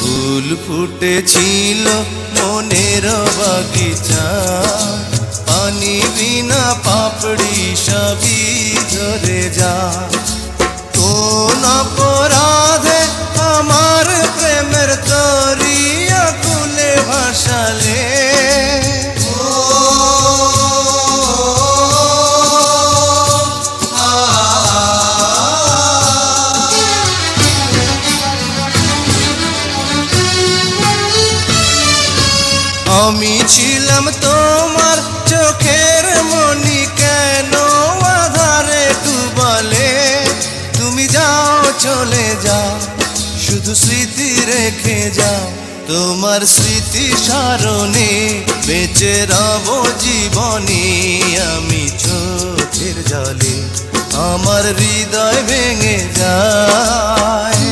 ফুল ফুটেছিল মনের বাগিচা, পানি বিনা পাপড়ি সবই ঝরে যা। কোন অপরাধে আমার প্রেমের তরি আকুলে ভাসালে, আমি ছিলাম তোমার চোখের মনি, কেন আধারে ডুবালে? তুমি যাও চলে যাও, শুধু স্মৃতি রেখে যাও। তোমার স্মৃতি স্মরণে বেঁচে রব জীবনে। আমি চোখের জলে আমার হৃদয় ভেঙে যায়।